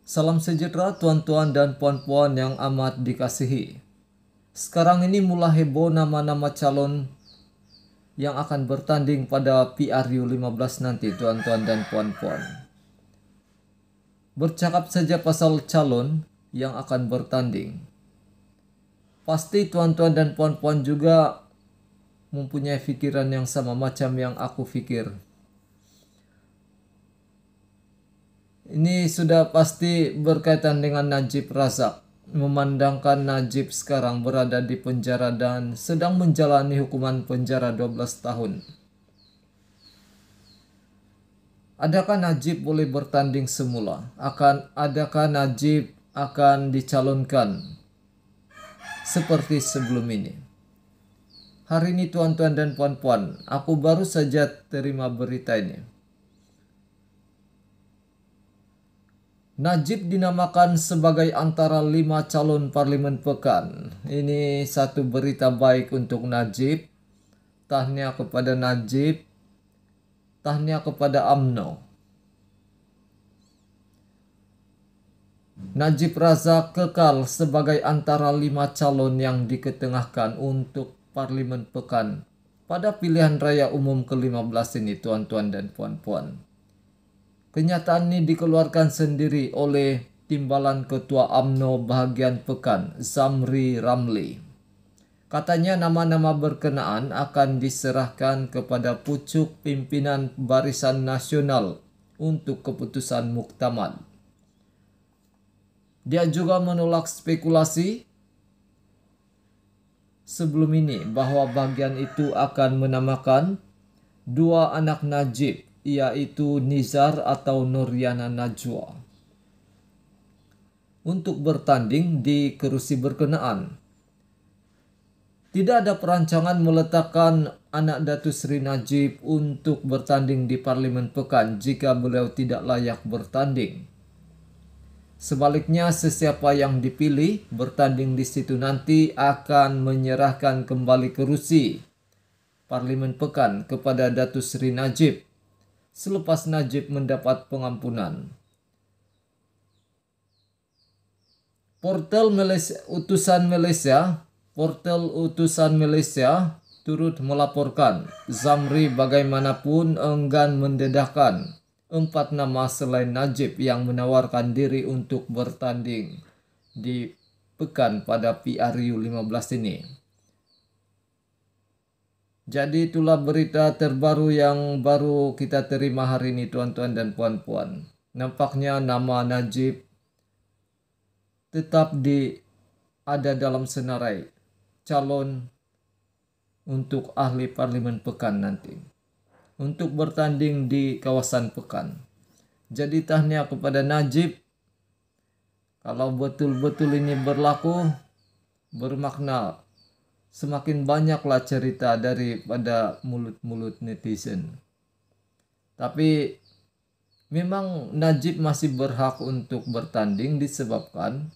Salam sejahtera tuan-tuan dan puan-puan yang amat dikasihi. Sekarang ini mulai heboh nama-nama calon yang akan bertanding pada PRU 15 nanti tuan-tuan dan puan-puan. Bercakap saja pasal calon yang akan bertanding. Pasti tuan-tuan dan puan-puan juga mempunyai pikiran yang sama macam yang aku pikir. Ini sudah pasti berkaitan dengan Najib Razak. Memandangkan Najib sekarang berada di penjara dan sedang menjalani hukuman penjara 12 tahun. Adakah Najib boleh bertanding semula? Adakah Najib akan dicalonkan seperti sebelum ini? Hari ini tuan-tuan dan puan-puan, aku baru saja terima berita ini. Najib dinamakan sebagai antara 5 calon parlemen pekan. Ini satu berita baik untuk Najib. Tahniah kepada Najib. Tahniah kepada UMNO. Najib Razak kekal sebagai antara 5 calon yang diketengahkan untuk parlemen pekan pada pilihan raya umum ke-15 ini tuan-tuan dan puan-puan. Kenyataan ini dikeluarkan sendiri oleh Timbalan Ketua UMNO bahagian pekan, Zamri Ramli. Katanya nama-nama berkenaan akan diserahkan kepada pucuk pimpinan Barisan Nasional untuk keputusan muktamad. Dia juga menolak spekulasi sebelum ini bahwa bagian itu akan menamakan 2 anak Najib, yaitu Nizar atau Nuriana Najwa, untuk bertanding di kerusi berkenaan. Tidak ada perancangan meletakkan anak Datuk Seri Najib untuk bertanding di Parlimen Pekan jika beliau tidak layak bertanding. Sebaliknya, sesiapa yang dipilih bertanding di situ nanti akan menyerahkan kembali kerusi Parlimen Pekan kepada Datuk Seri Najib selepas Najib mendapat pengampunan. Portal Utusan Malaysia turut melaporkan Zamri bagaimanapun enggan mendedahkan 4 nama selain Najib yang menawarkan diri untuk bertanding di pekan pada PRU 15 ini. Jadi itulah berita terbaru yang baru kita terima hari ini tuan-tuan dan puan-puan. Nampaknya nama Najib tetap ada dalam senarai calon untuk ahli parlimen pekan nanti. Untuk bertanding di kawasan pekan. Jadi tahniah kepada Najib. Kalau betul-betul ini berlaku, bermakna semakin banyaklah cerita daripada mulut-mulut netizen. Tapi memang Najib masih berhak untuk bertanding disebabkan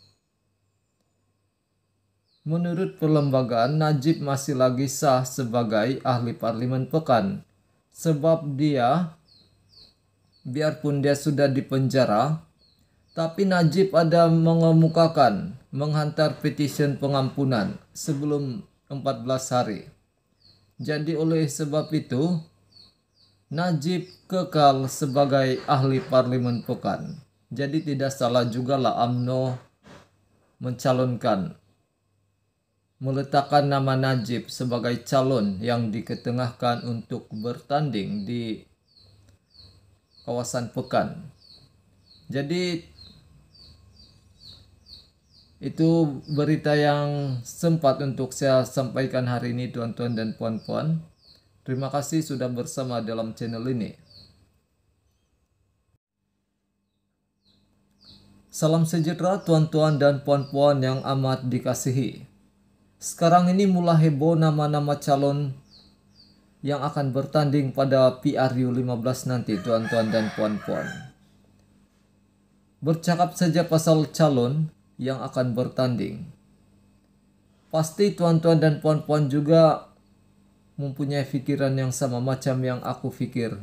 menurut perlembagaan Najib masih lagi sah sebagai ahli parlimen pekan. Sebab dia, biarpun dia sudah dipenjara, tapi Najib ada menghantar petisi pengampunan sebelum 14 hari. Jadi oleh sebab itu, Najib kekal sebagai ahli parlimen pekan. Jadi tidak salah juga lah UMNO meletakkan nama Najib sebagai calon yang diketengahkan untuk bertanding di kawasan pekan. Jadi itu berita yang sempat untuk saya sampaikan hari ini tuan-tuan dan puan-puan. Terima kasih sudah bersama dalam channel ini. Salam sejahtera tuan-tuan dan puan-puan yang amat dikasihi. Sekarang ini mulai heboh nama-nama calon yang akan bertanding pada PRU 15 nanti tuan-tuan dan puan-puan. Bercakap saja pasal calon yang akan bertanding. Pasti tuan-tuan dan puan-puan juga mempunyai pikiran yang sama macam yang aku pikir.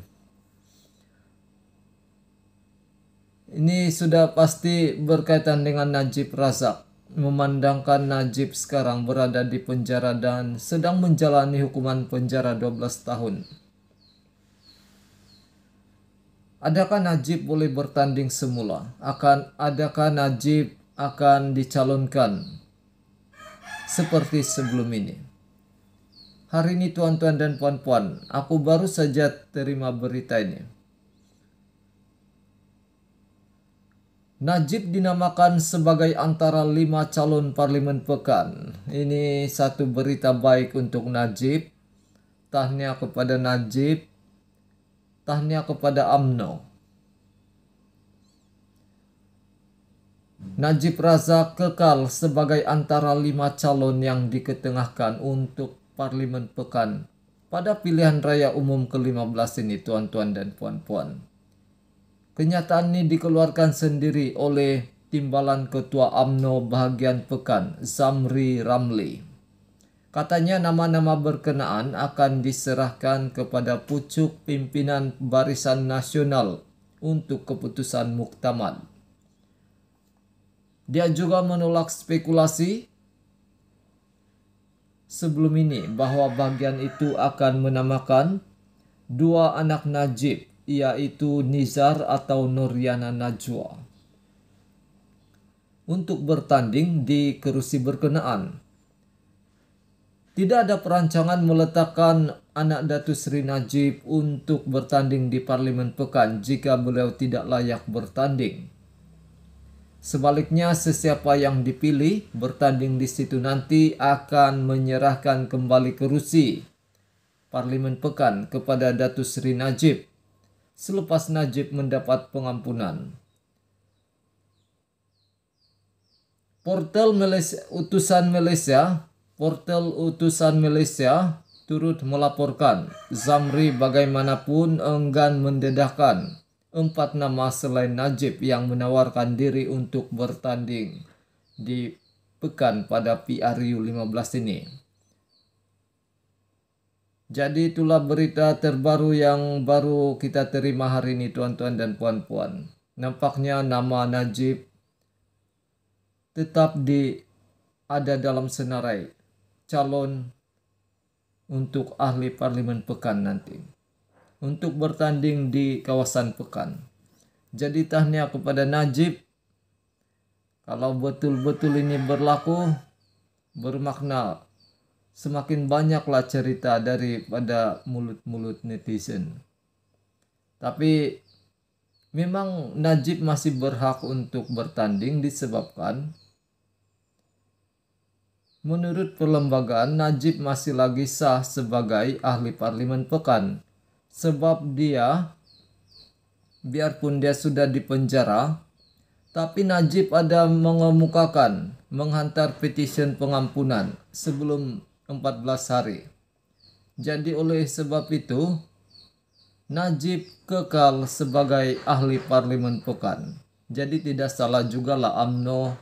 Ini sudah pasti berkaitan dengan Najib Razak. Memandangkan Najib sekarang berada di penjara dan sedang menjalani hukuman penjara 12 tahun. Adakah Najib boleh bertanding semula? Adakah Najib akan dicalonkan seperti sebelum ini? Hari ini tuan-tuan dan puan-puan, aku baru saja terima berita ini. Najib dinamakan sebagai antara 5 calon parlemen pekan. Ini satu berita baik untuk Najib. Tahniah kepada Najib. Tahniah kepada UMNO. Najib Razak kekal sebagai antara 5 calon yang diketengahkan untuk parlemen pekan pada pilihan raya umum ke-15 ini, tuan-tuan dan puan-puan. Kenyataan ini dikeluarkan sendiri oleh Timbalan Ketua UMNO bahagian pekan, Zamri Ramli. Katanya nama-nama berkenaan akan diserahkan kepada pucuk pimpinan Barisan Nasional untuk keputusan muktamad. Dia juga menolak spekulasi sebelum ini bahwa bagian itu akan menamakan 2 anak Najib, yaitu Nizar atau Nuriana Najwa, untuk bertanding di kerusi berkenaan. Tidak ada perancangan meletakkan anak Datuk Seri Najib untuk bertanding di Parlimen Pekan jika beliau tidak layak bertanding. Sebaliknya, sesiapa yang dipilih bertanding di situ nanti akan menyerahkan kembali kerusi Parlimen Pekan kepada Datuk Seri Najib selepas Najib mendapat pengampunan. Portal Utusan Malaysia turut melaporkan Zamri bagaimanapun enggan mendedahkan 4 nama selain Najib yang menawarkan diri untuk bertanding di pekan pada PRU 15 ini. Jadi itulah berita terbaru yang baru kita terima hari ini, tuan-tuan dan puan-puan. Nampaknya nama Najib tetap ada dalam senarai calon untuk ahli parlimen pekan nanti, untuk bertanding di kawasan pekan. Jadi tahniah kepada Najib. Kalau betul-betul ini berlaku, bermakna semakin banyaklah cerita daripada mulut-mulut netizen. Tapi memang Najib masih berhak untuk bertanding disebabkan menurut perlembagaan Najib masih lagi sah sebagai ahli parlimen pekan. Sebab dia, biarpun dia sudah dipenjara, tapi Najib ada menghantar petisi pengampunan sebelum 14 hari. Jadi oleh sebab itu, Najib kekal sebagai ahli parlimen pekan. Jadi tidak salah juga lah UMNO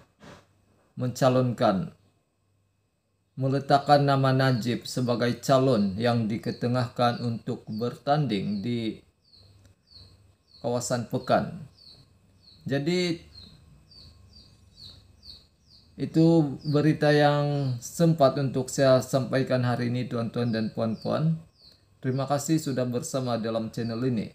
meletakkan nama Najib sebagai calon yang diketengahkan untuk bertanding di kawasan pekan. Jadi itu berita yang sempat untuk saya sampaikan hari ini, tuan-tuan dan puan-puan. Terima kasih sudah bersama dalam channel ini.